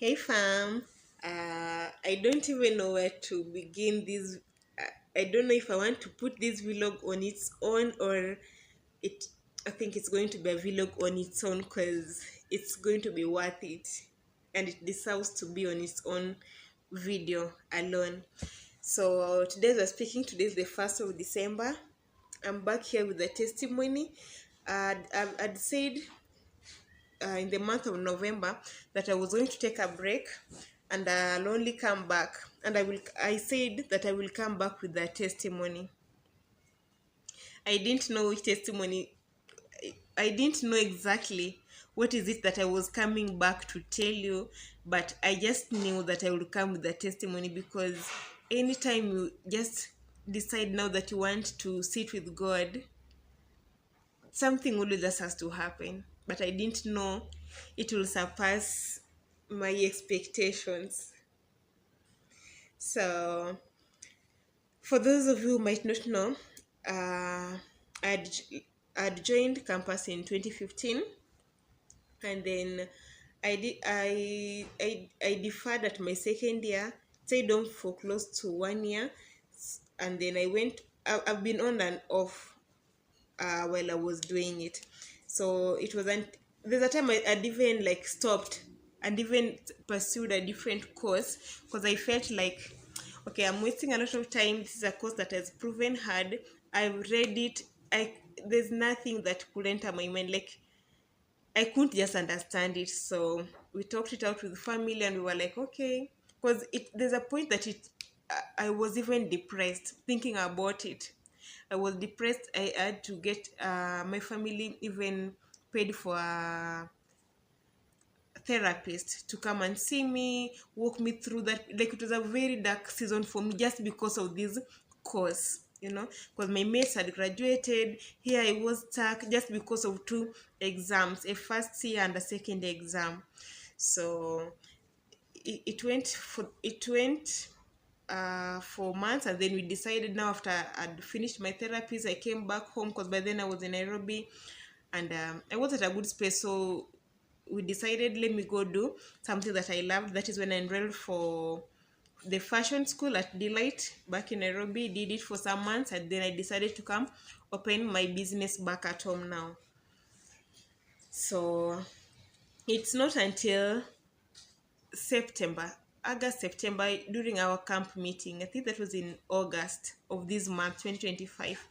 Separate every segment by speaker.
Speaker 1: Hey fam, I don't even know where to begin this. I don't know if I want to put this vlog on its own or it. I think it's going to be a vlog on its own because it's going to be worth it, and it deserves to be on its own video alone. So today we're speaking. Today is the 1st of December. I'm back here with a testimony. I'd said in the month of November that I was going to take a break and I'll only come back, and I said that I will come back with a testimony. I didn't know which testimony. I didn't know exactly what is it that I was coming back to tell you, but I just knew that I would come with a testimony because anytime you just decide now that you want to sit with God, something always just has to happen. But I didn't know it will surpass my expectations. So, for those of you who might not know, uh, I'd, I'd joined campus in 2015, and then I deferred at my second year, stayed on for close to 1 year, and then I've been on and off while I was doing it. So it wasn't. There's a time I'd even like stopped and even pursued a different course because I felt like, okay, I'm wasting a lot of time. This is a course that has proven hard. I've read it. I There's nothing that could enter my mind. Like I couldn't just understand it. So we talked it out with family, and we were like, okay, because it there's a point that I was even depressed thinking about it. I was depressed. I had to get my family even paid for a therapist to come and see me, walk me through that. Like it was a very dark season for me just because of this course, because my mates had graduated. Here I was stuck just because of two exams, a first year and a second exam. So it went for months, and then we decided now after I'd finished my therapies, I came back home because by then I was in Nairobi, and I was at a good space. So we decided, let me go do something that I loved. That is when I enrolled for the fashion school at Delight back in Nairobi. Did it for some months, and then I decided to come open my business back at home now. So it's not until September, August, September, during our camp meeting. I think that was in August of this month, 2025,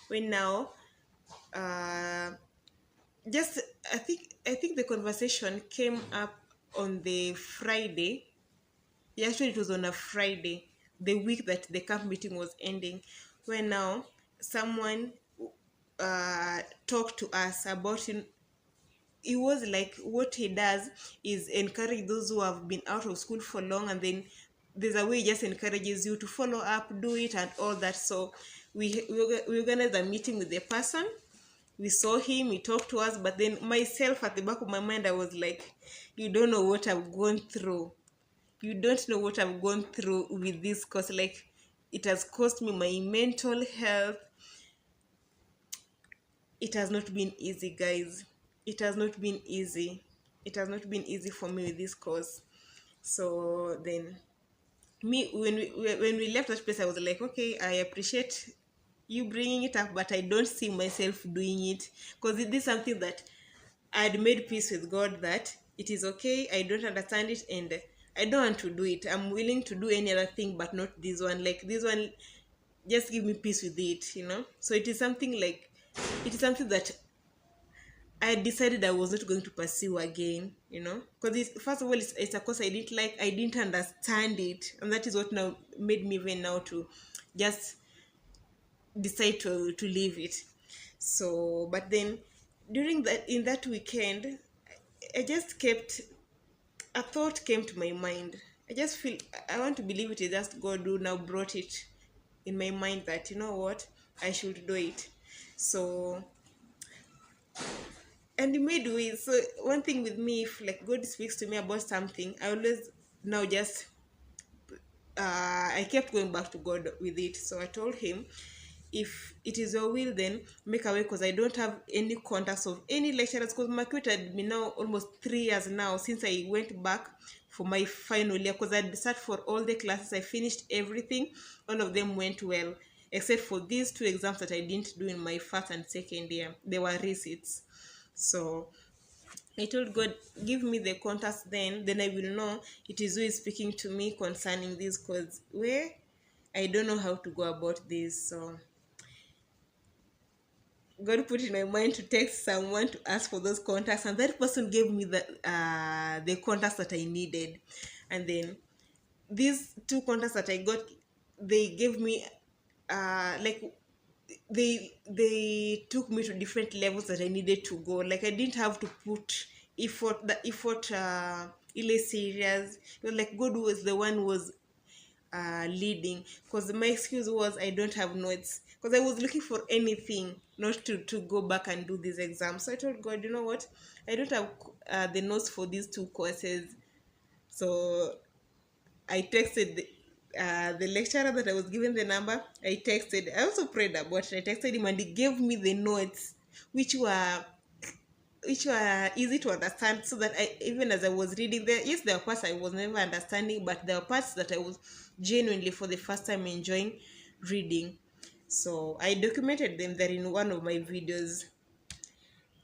Speaker 1: when now, uh, just I think the conversation came up on the Friday. Yeah, actually, it was on a Friday, the week that the camp meeting was ending, when now someone talked to us about him. It was like what he does is encourage those who have been out of school for long, and then there's a way he just encourages you to follow up, do it, and all that. So we organized a meeting with the person. We saw him, he talked to us, but then myself, at the back of my mind, I was like, you don't know what I've gone through. You don't know what I've gone through with this course. Like, it has cost me my mental health. It has not been easy, guys. It has not been easy. It has not been easy for me with this course. So then, me when we left that place, I was like, okay, I appreciate you bringing it up, but I don't see myself doing it because it is something that I had made peace with God that it is okay. I don't understand it, and I don't want to do it. I'm willing to do any other thing, but not this one. Like this one, just give me peace with it. So it is something that I decided I was not going to pursue again. Because first of all, it's a course I didn't like. I didn't understand it, and that is what now made me even now to just decide to leave it. So, but then during that in that weekend, I just kept a thought came to my mind. I just feel I want to believe it is just God who now brought it in my mind that you know what, I should do it. So, and it made ways. So one thing with me, if like God speaks to me about something, I always now just I kept going back to God with it. So I told him, if it is your will, then make a way, because I don't have any contacts of any lecturers, because my quit had been now almost 3 years now since I went back for my final year, because I sat for all the classes, I finished everything, all of them went well, except for these two exams that I didn't do in my first and second year. They were receipts. So I told God, give me the contacts, then I will know it is who is speaking to me concerning this, because where I don't know how to go about this. So God put in my mind to text someone to ask for those contacts, and that person gave me the contacts that I needed. And then these two contacts that I got, they gave me like they took me to different levels that I needed to go. Like I didn't have to put effort really serious. It was like God was the one who was leading, because my excuse was I don't have notes, because I was looking for anything not to go back and do these exams. So I told God, you know what, I don't have the notes for these two courses. So I texted the lecturer that I was given the number. I also prayed about it. I texted him and he gave me the notes, which were easy to understand, so that I, even as I was reading there, yes, there were parts I was never understanding, but there were parts that I was genuinely for the first time enjoying reading. So I documented them there in one of my videos.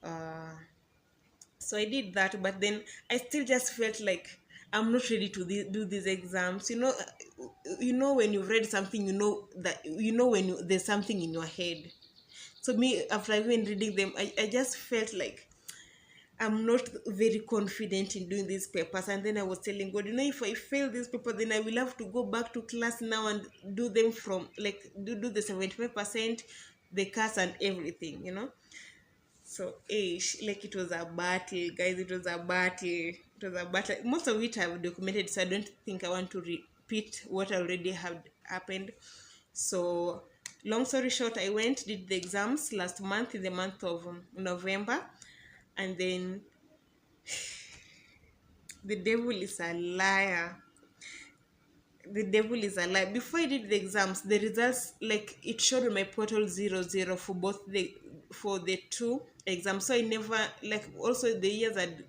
Speaker 1: uh, so I did that, but then I still just felt like I'm not ready to do these exams. You know when you've read something, you know that when there's something in your head. So me, after even reading them, I just felt like I'm not very confident in doing these papers. And then I was telling God, if I fail this paper, then I will have to go back to class now and do them from, like, do the 75%, the class and everything. So, like, it was a battle, guys. It was a battle. It was a battle. Most of it I've documented, so I don't think I want to repeat what already have happened. So, long story short, I did the exams last month, in the month of November. And then the devil is a liar. The devil is a liar. Before I did the exams, the results, like, it showed on my portal 00 for the two exams. So I never, like, also the years had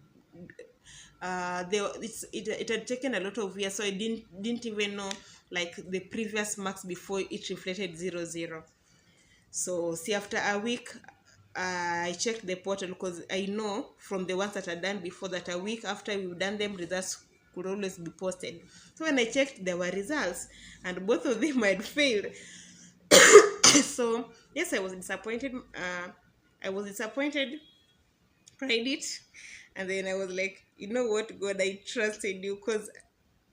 Speaker 1: it had taken a lot of years, so I didn't even know, like, the previous marks before it reflected 00. So see, after a week, I checked the portal, because I know from the ones that are done before that a week after we've done them, results could always be posted. So when I checked, there were results, and both of them had failed. So yes, I was disappointed. Tried it, and then I was like, you know what, God, I trusted you, because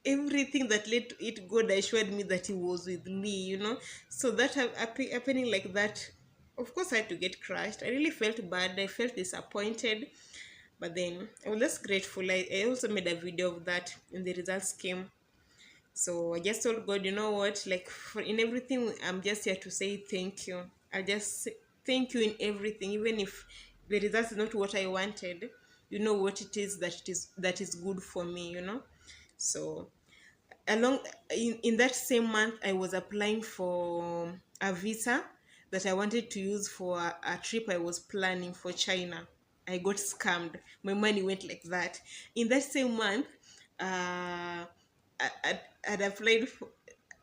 Speaker 1: everything that led to it, God assured me that He was with me. So that happening like that, of course I had to get crushed. I really felt bad, I felt disappointed, but then I was just grateful. I also made a video of that when the results came. So I just told God, you know what, like, in everything, I'm just here to say thank you. I just thank you in everything, even if the result is not what I wanted. You know what it is that is good for me. So along in that same month, I was applying for a visa that I wanted to use for a trip I was planning for China. I got scammed. My money went like that. In that same month, I'd applied for,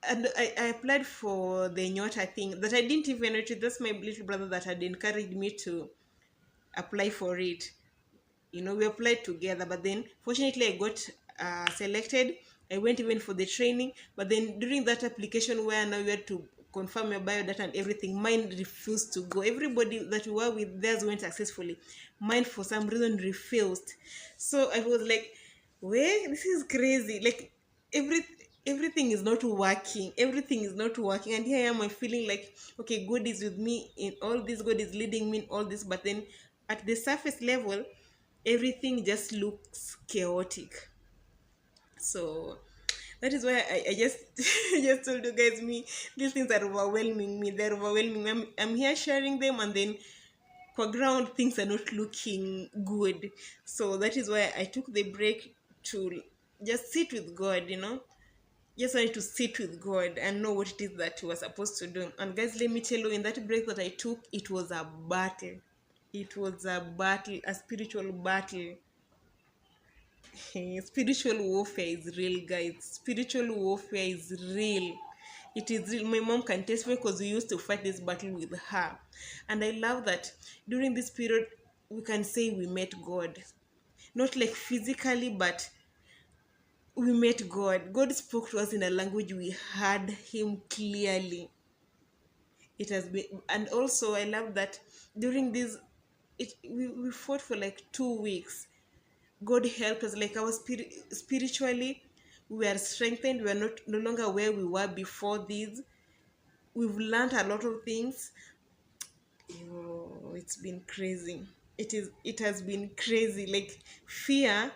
Speaker 1: and I applied for the Nyota thing that I didn't even know it. That's my little brother that had encouraged me to apply for it. We applied together, but then fortunately I got selected. I went even for the training, but then during that application where now you had to confirm your biodata and everything, mine refused to go. Everybody that we were with, theirs went successfully. Mine for some reason refused. So I was like, wait, this is crazy. Like, everything is not working. Everything is not working. And here I am, I'm feeling like, okay, God is with me in all this, God is leading me in all this, but then at the surface level, everything just looks chaotic. So that is why I just I just told you guys, these things are overwhelming me. They're overwhelming me. I'm here sharing them, and then for ground, things are not looking good. So that is why I took the break to just sit with God. Just wanted to sit with God and know what it is that we were supposed to do. And guys, let me tell you, in that break that I took, it was a battle. It was a battle, a spiritual battle. Spiritual warfare is real, guys. Spiritual warfare is real. It is real. My mom can testify because we used to fight this battle with her. And I love that during this period, we can say we met God. Not like physically, but we met God. God spoke to us in a language we heard Him clearly. It has been, and also I love that during this, we fought for like 2 weeks. God helped us, like our spiritually, we are strengthened. We are not no longer where we were before this. We've learned a lot of things. Oh, it's been crazy. It has been crazy. Like fear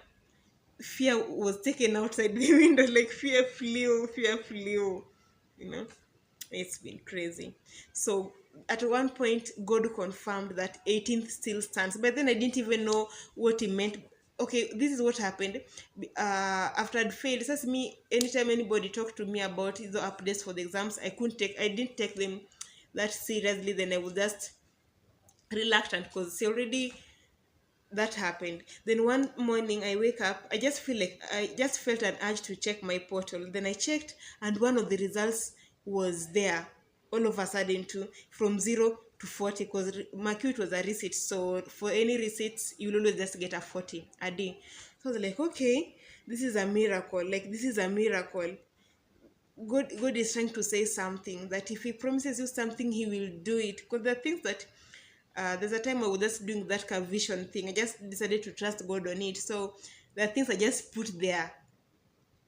Speaker 1: was taken outside the window. Like fear flew. You know, it's been crazy. So at one point, God confirmed that 18th still stands. But then I didn't even know what he meant. Okay, this is what happened. After I'd failed, it says me, anytime anybody talked to me about the updates for the exams, I didn't take them that seriously. Then I was just reluctant because it's already that happened. Then one morning I wake up, I just felt an urge to check my portal. Then I checked, and one of the results was there all of a sudden too, from 0 to 40, because Mercury was a receipt. So for any receipts, you'll always just get a 40 a day. So I was like, okay, this is a miracle. Like, this is a miracle. God is trying to say something, that if He promises you something, He will do it. Because there are things that there's a time I was just doing that kind of vision thing. I just decided to trust God on it. So there are things I just put there.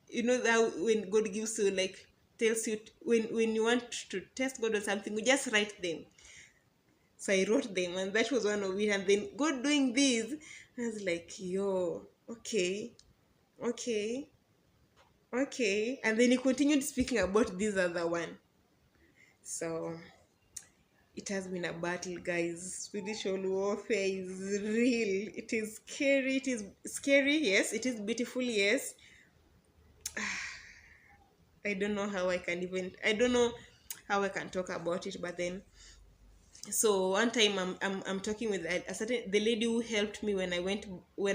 Speaker 1: You know that when God gives you, like, tells you when you want to test God or something, you just write them. So I wrote them, and that was one of it. And then God doing this, I was like, yo, okay, okay, okay. And then He continued speaking about this other one. So it has been a battle, guys. Spiritual warfare is real. It is scary. It is scary, yes. It is beautiful, yes. I don't know how I can even. I don't know how I can talk about it, but then. So one time I'm talking with a certain the lady who helped me when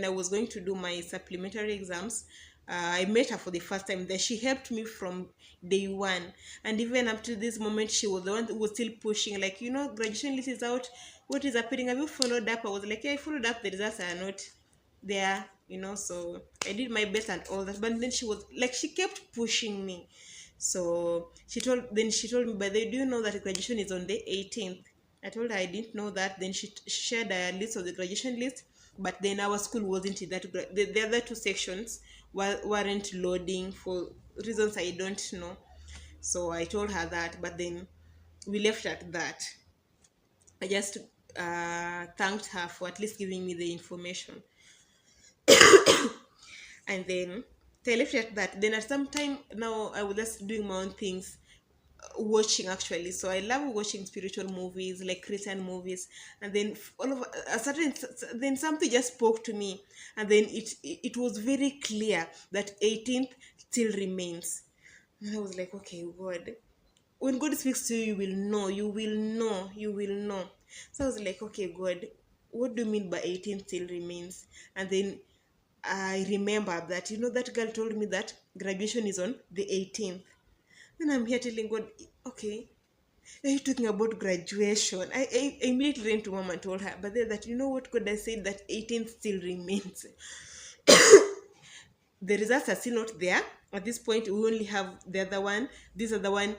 Speaker 1: I was going to do my supplementary exams. I met her for the first time there. She helped me from day one, and even up to this moment, she was the one who was still pushing. Like, graduation list is out. What is happening? Have you followed up? I was like, yeah, I followed up. The results are not there. So I did my best and all that. But then she was like, she kept pushing me. So she told me, by the way, do you know that graduation is on the 18th? I told her I didn't know that. Then she shared a list of the graduation list, but then our school wasn't in that. The other two sections weren't loading for reasons I don't know. So I told her that, but then we left at that. I just thanked her for at least giving me the information, and then I left it at that. Then at some time now, I was just doing my own things, watching actually. So I love watching spiritual movies, like Christian movies. And then all of a sudden, then something just spoke to me, and then it was very clear that 18th still remains. And I was like, okay, God, when God speaks to you, you will know, you will know. So I was like, okay, God, what do you mean by 18th still remains? And then I remember that, that girl told me that graduation is on the 18th. Then I'm here telling God, okay, are you talking about graduation? I immediately ran to mom and told her, but then that, what God has said, that 18th still remains. The results are still not there. At this point, we only have the other one. This other one,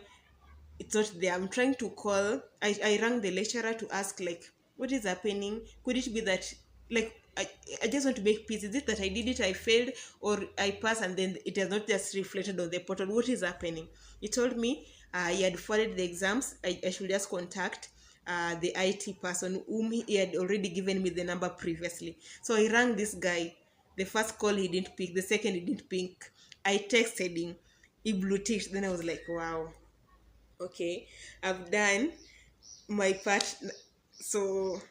Speaker 1: it's not there. I'm trying to call. I rang the lecturer to ask, like, what is happening? Could it be that, like, I just want to make peace? Is it that I did it, I failed, or I passed and then it has not just reflected on the portal? What is happening? He told me he had forwarded the exams. I should just contact the IT person whom he had already given me the number previously. So I rang this guy. The first call he didn't pick, the second he didn't pick. I texted him, he blue ticked. Then I was like, wow, okay, I've done my part. So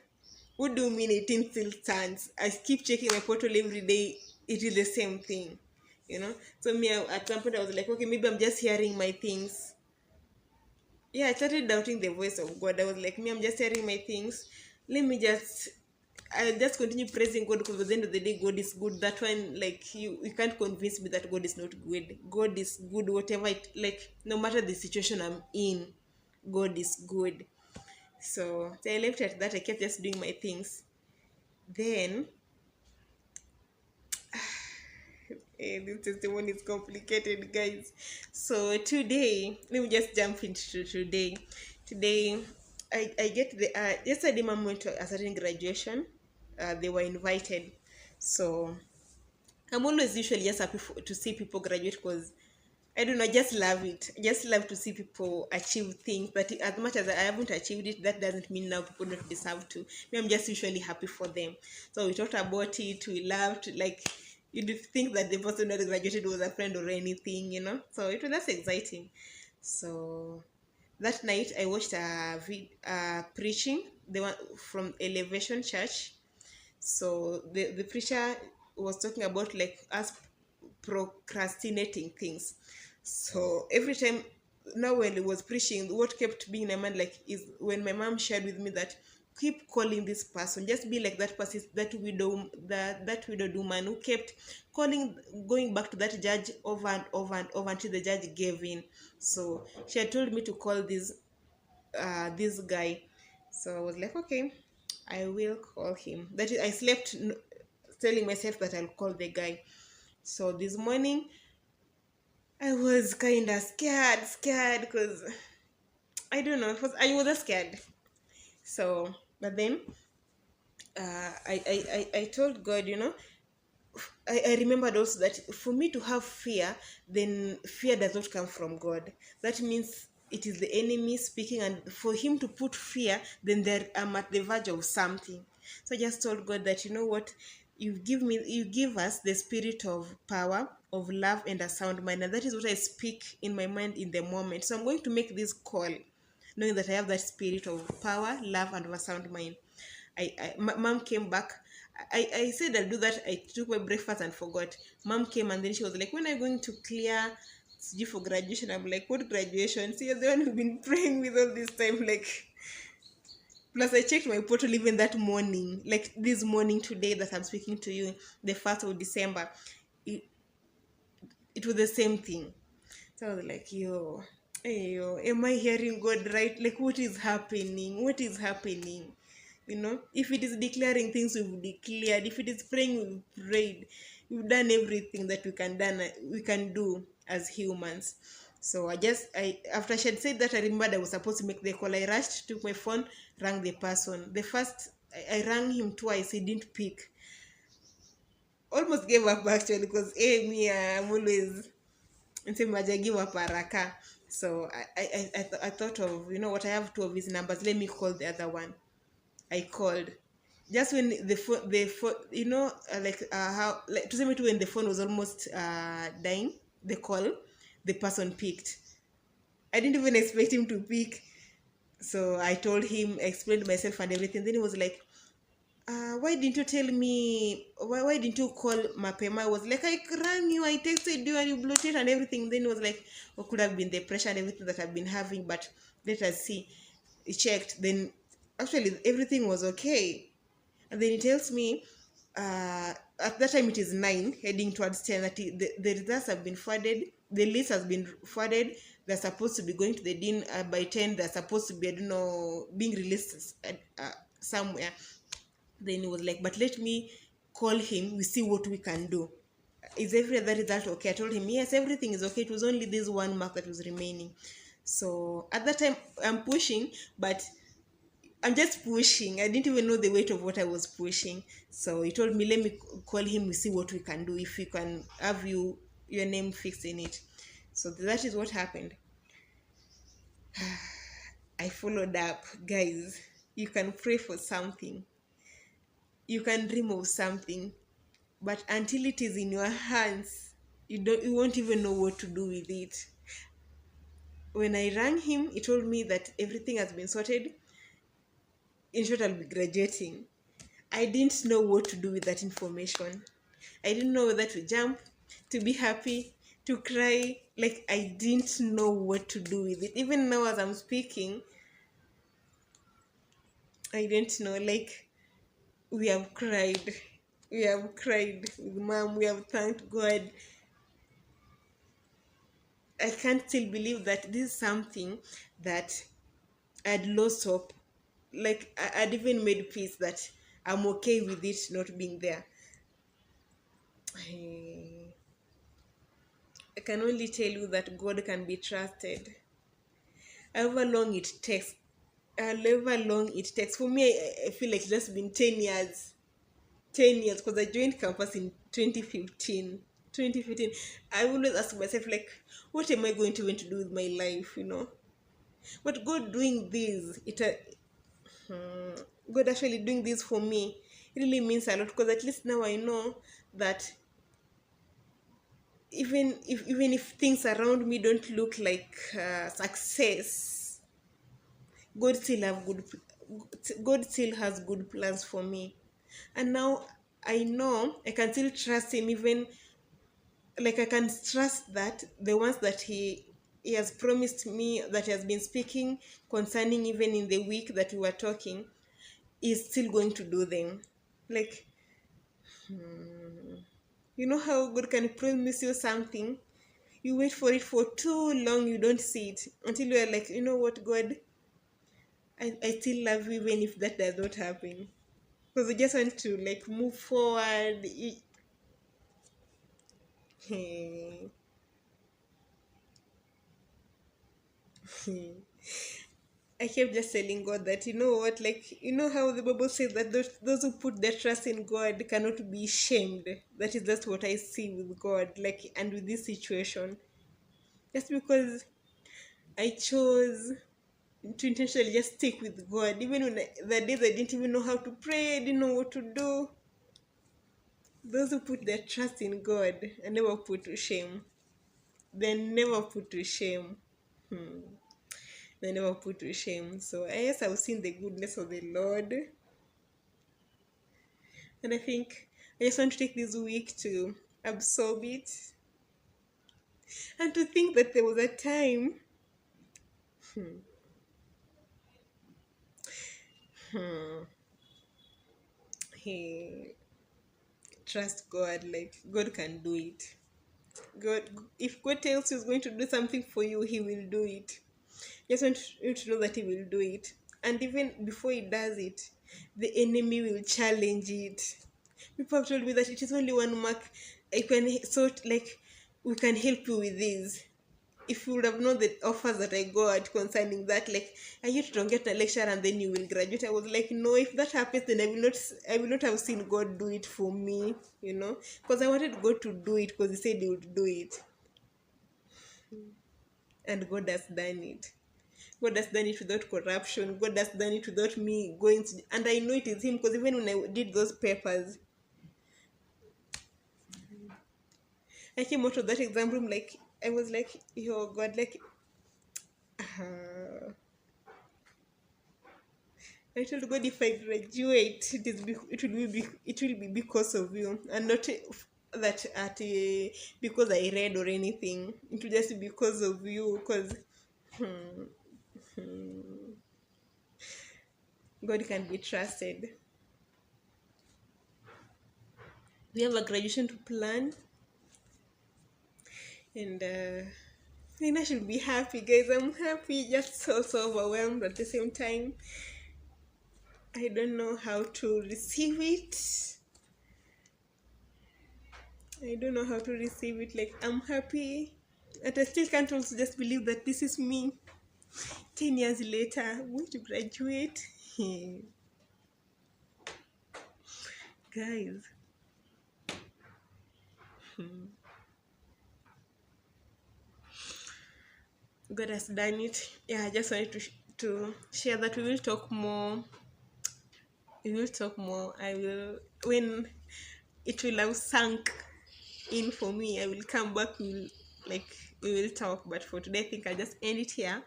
Speaker 1: what do you mean 18 still stands? I keep checking my portal every day. It is the same thing. you know. So me, at some point I was like, okay, maybe I'm just hearing my things. Yeah, I started doubting the voice of God. I was like, me, I'm just hearing my things. Let me just, I just continue praising God, because at the end of the day, God is good. That one, like, you can't convince me that God is not good. God is good, whatever it, like, no matter the situation I'm in, God is good. So I left it at that. I kept just doing my things. Then, this testimony is complicated, guys. So today, let me just jump into today. Today, I get the yesterday mom went to a certain graduation. They were invited. So I'm always usually just happy to see people graduate, because I don't know, I just love it. I just love to see people achieve things. But as much as I haven't achieved it, that doesn't mean now people don't deserve to. Me, I'm just usually happy for them. So we talked about it. We laughed. Like, you'd think that the person that graduated was a friend or anything, you know. So it was that's exciting. So that night I watched a preaching. The one from Elevation Church. So the preacher was talking about like us procrastinating things. So every time now when he was preaching, what kept being in my mind like is when my mom shared with me that keep calling this person, just be like that person, that widow woman who kept calling, going back to that judge over and over and over until the judge gave in. So she had told me to call this guy. So I was like, okay, I will call him. That is, I slept telling myself that I'll call the guy. So this morning I was kind of scared because I don't know. I was scared. So, but then I told God, you know, I remembered also that for me to have fear, then fear does not come from God. That means it is the enemy speaking, and for him to put fear, then there I'm at the verge of something. So I just told God that, you know what, you give us the spirit of power, of love, and a sound mind, and that is what I speak in my mind in the moment. So I'm going to make this call, knowing that I have that spirit of power, love, and a sound mind. Mom came back. I said I'll do that. I took my breakfast and forgot. Mom came and then she was like, when are you going to clear CG for graduation? I'm like, what graduation? See, you're the one who've been praying with all this time. Like, plus I checked my portal even that morning, like this morning today that I'm speaking to you, the 1st of December. It, it was the same thing. So I was like, yo, am I hearing God right? Like, what is happening? What is happening? You know, if it is declaring things, we've declared. If it is praying, we've prayed. We've done everything that we can do as humans. So I after she had said that, I remembered I was supposed to make the call. I rushed, took my phone, rang the person. The first I rang him twice, he didn't pick. Almost gave up actually, because me, I'm always nsema give up haraka. So I thought of, you know what, I have two of his numbers, let me call the other one. I called just when the phone, you know, like how, like, to say me, when the phone was almost dying, the call, the person picked. I didn't even expect him to pick. So I told him, explained myself and everything. Then he was like, why didn't you tell me, why didn't you call mapema? I was like, I rang you, I texted you, and you blocked it and everything. Then it was like, what could have been the pressure and everything that I've been having, but let us see. He checked, then actually everything was okay. And then he tells me, at that time it is 9 heading towards 10, that the results have been forwarded, the list has been forwarded, they're supposed to be going to the dean by 10, they're supposed to be, I don't know, being released somewhere. Then he was like, but let me call him, we see what we can do. Is every other result okay? I told him, yes, everything is okay. It was only this one mark that was remaining. So at that time, I'm pushing, but I'm just pushing. I didn't even know the weight of what I was pushing. So he told me, let me call him, we see what we can do, if we can have your name fixed in it. So that is what happened. I followed up. Guys, you can pray for something, you can dream of something, but until it is in your hands, you won't even know what to do with it. When I rang him, he told me that everything has been sorted. In short, I'll be graduating. I didn't know what to do with that information. I didn't know whether to jump. to be happy, to cry. Like I didn't know what to do with it. Even now as I'm speaking, I don't know. Like we have cried. We have cried with mom. We have thanked God. I can't still believe that this is something that I'd lost hope. Like I'd even made peace that I'm okay with it not being there. I I can only tell you that God can be trusted. However long it takes, however long it takes. For me, I feel like it's just been 10 years. 10 years because I joined campus in 2015. 2015. I always ask myself, like, what am I going to want to do with my life, you know? But God doing this, God actually doing this for me, it really means a lot because at least now I know that even if things around me don't look like success, God still have good God still has good plans for me. And now I know I can still trust him, even like I can trust that the ones that he has promised me, that he has been speaking concerning even in the week that we were talking, is still going to do them. Like, you know how God can promise you something, you wait for it for too long, you don't see it until you're like, you know what, God, I still love you even if that does not happen. Because we just want to like move forward. I kept just telling God that, you know what, like, you know how the Bible says that those who put their trust in God cannot be shamed. That is just what I see with God, like, and with this situation. Just because I chose to intentionally just stick with God, even when the days I didn't even know how to pray, I didn't know what to do. Those who put their trust in God are never put to shame. They're never put to shame. Hmm. They're never put to shame. So I guess I've seen the goodness of the Lord. And I think I just want to take this week to absorb it and to think that there was a time. He trust God, like God can do it. God, if God tells you he's going to do something for you, he will do it. Just want you to know that he will do it. And even before he does it, the enemy will challenge it. People have told me that it is only one mark. I can sort like we can help you with this. If you would have known the offers that I got concerning that, like, are you to don't get a lecture and then you will graduate? I was like, no, if that happens, then I will not have seen God do it for me, you know, because I wanted God to do it because He said He would do it, and God has done it. God has done it without corruption. God has done it without me going to, and I know it is Him because even when I did those papers, I came out of that exam room like I was like, yo, God, like, I told God if I graduate, it will be because of you, and not that at because I read or anything. It will just be because of you. Because God can be trusted. We have a graduation to plan, and I should be happy, guys. I'm happy, just so overwhelmed at the same time. I don't know how to receive it. I don't know how to receive it. Like, I'm happy. And I still can't also just believe that this is me. 10 years later, I'm going to graduate. Guys, God has done it. Yeah, I just wanted to share that. We will talk more. We will talk more. I will, when it will have sunk in for me, I will come back. We will talk. But for today, I think I'll just end it here.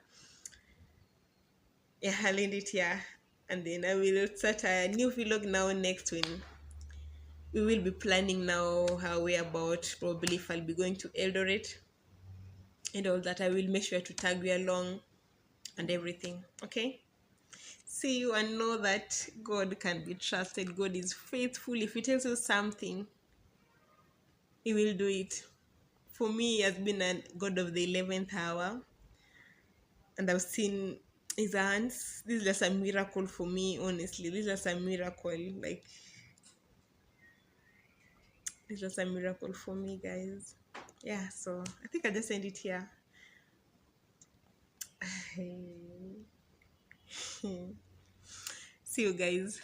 Speaker 1: Yeah, I'll end it here. And then I will start a new vlog now next week. we will be planning now how we about, probably if I'll be going to Eldoret and all that. I will make sure to tag you along and everything. Okay. See you and know that God can be trusted. God is faithful. If He tells you something, He will do it. For me, He has been a God of the 11th hour, and I've seen His hands. This is just a miracle for me, honestly. This is just a miracle. Like, it's just a miracle for me, guys. Yeah, so I think I just end it here. See you guys.